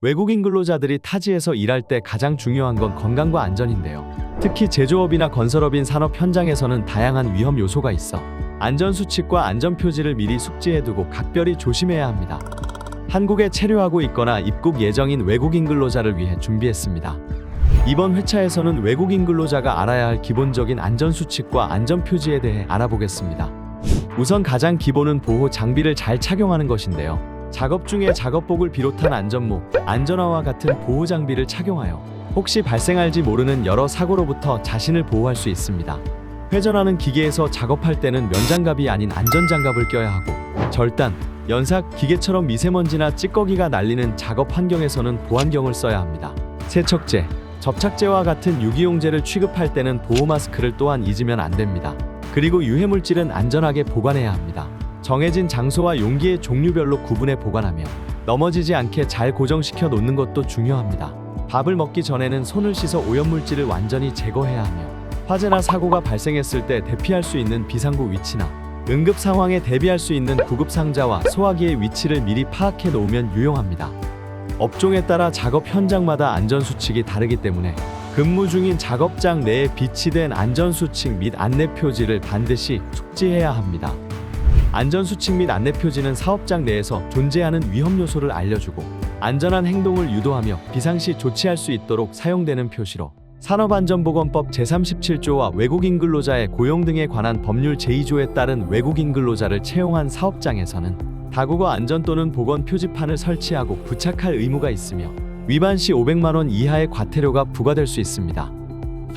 외국인 근로자들이 타지에서 일할 때 가장 중요한 건 건강과 안전인데요. 특히 제조업이나 건설업인 산업 현장에서는 다양한 위험 요소가 있어 안전수칙과 안전표지를 미리 숙지해두고 각별히 조심해야 합니다. 한국에 체류하고 있거나 입국 예정인 외국인 근로자를 위해 준비했습니다. 이번 회차에서는 외국인 근로자가 알아야 할 기본적인 안전수칙과 안전표지에 대해 알아보겠습니다. 우선 가장 기본은 보호 장비를 잘 착용하는 것인데요. 작업 중에 작업복을 비롯한 안전모, 안전화와 같은 보호 장비를 착용하여 혹시 발생할지 모르는 여러 사고로부터 자신을 보호할 수 있습니다. 회전하는 기계에서 작업할 때는 면장갑이 아닌 안전장갑을 껴야 하고, 절단, 연삭, 기계처럼 미세먼지나 찌꺼기가 날리는 작업 환경에서는 보안경을 써야 합니다. 세척제, 접착제와 같은 유기용제를 취급할 때는 보호 마스크를 또한 잊으면 안 됩니다. 그리고 유해물질은 안전하게 보관해야 합니다. 정해진 장소와 용기의 종류별로 구분해 보관하며 넘어지지 않게 잘 고정시켜 놓는 것도 중요합니다. 밥을 먹기 전에는 손을 씻어 오염물질을 완전히 제거해야 하며 화재나 사고가 발생했을 때 대피할 수 있는 비상구 위치나 응급 상황에 대비할 수 있는 구급 상자와 소화기의 위치를 미리 파악해 놓으면 유용합니다. 업종에 따라 작업 현장마다 안전수칙이 다르기 때문에 근무 중인 작업장 내에 비치된 안전수칙 및 안내표지를 반드시 숙지해야 합니다. 안전수칙 및 안내표지는 사업장 내에서 존재하는 위험 요소를 알려주고 안전한 행동을 유도하며 비상시 조치할 수 있도록 사용되는 표시로 산업안전보건법 제37조와 외국인 근로자의 고용 등에 관한 법률 제2조에 따른 외국인 근로자를 채용한 사업장에서는 다국어 안전 또는 보건 표지판을 설치하고 부착할 의무가 있으며 위반 시 500만 원 이하의 과태료가 부과될 수 있습니다.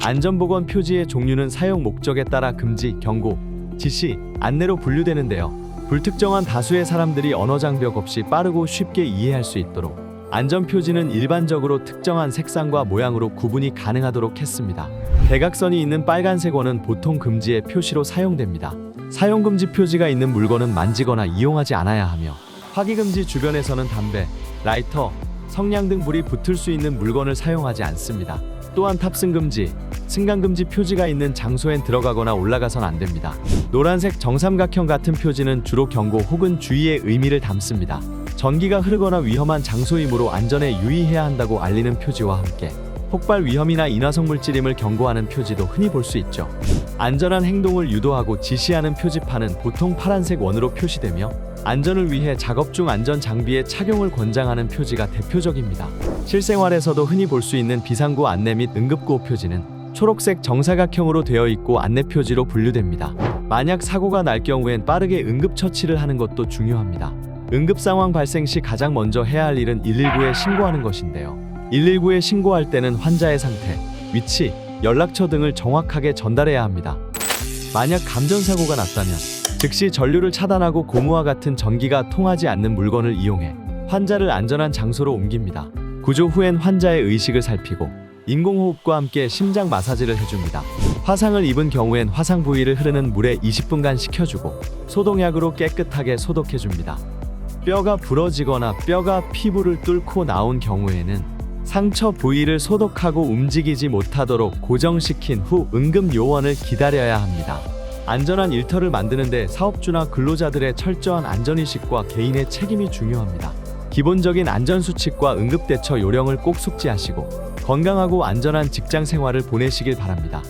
안전보건 표지의 종류는 사용 목적에 따라 금지, 경고, 지시, 안내로 분류되는데요. 불특정한 다수의 사람들이 언어 장벽 없이 빠르고 쉽게 이해할 수 있도록 안전표지는 일반적으로 특정한 색상과 모양으로 구분이 가능하도록 했습니다. 대각선이 있는 빨간색 원은 보통 금지의 표시로 사용됩니다. 사용금지 표지가 있는 물건은 만지거나 이용하지 않아야 하며 화기금지 주변에서는 담배, 라이터, 성냥 등 불이 붙을 수 있는 물건을 사용하지 않습니다. 또한 탑승금지, 승강금지 표지가 있는 장소엔 들어가거나 올라가선 안 됩니다. 노란색 정삼각형 같은 표지는 주로 경고 혹은 주의의 의미를 담습니다. 전기가 흐르거나 위험한 장소이므로 안전에 유의해야 한다고 알리는 표지와 함께 폭발 위험이나 인화성 물질임을 경고하는 표지도 흔히 볼 수 있죠. 안전한 행동을 유도하고 지시하는 표지판은 보통 파란색 원으로 표시되며 안전을 위해 작업 중 안전 장비의 착용을 권장하는 표지가 대표적입니다. 실생활에서도 흔히 볼 수 있는 비상구 안내 및 응급구호 표지는 초록색 정사각형으로 되어 있고 안내 표지로 분류됩니다. 만약 사고가 날 경우엔 빠르게 응급처치를 하는 것도 중요합니다. 응급 상황 발생 시 가장 먼저 해야 할 일은 119에 신고하는 것인데요. 119에 신고할 때는 환자의 상태, 위치, 연락처 등을 정확하게 전달해야 합니다. 만약 감전사고가 났다면 즉시 전류를 차단하고 고무와 같은 전기가 통하지 않는 물건을 이용해 환자를 안전한 장소로 옮깁니다. 구조 후엔 환자의 의식을 살피고 인공호흡과 함께 심장 마사지를 해줍니다. 화상을 입은 경우엔 화상 부위를 흐르는 물에 20분간 식혀주고 소독약으로 깨끗하게 소독해줍니다. 뼈가 부러지거나 뼈가 피부를 뚫고 나온 경우에는 상처 부위를 소독하고 움직이지 못하도록 고정시킨 후 응급 요원을 기다려야 합니다. 안전한 일터를 만드는데 사업주나 근로자들의 철저한 안전의식과 개인의 책임이 중요합니다. 기본적인 안전수칙과 응급대처 요령을 꼭 숙지하시고 건강하고 안전한 직장 생활을 보내시길 바랍니다.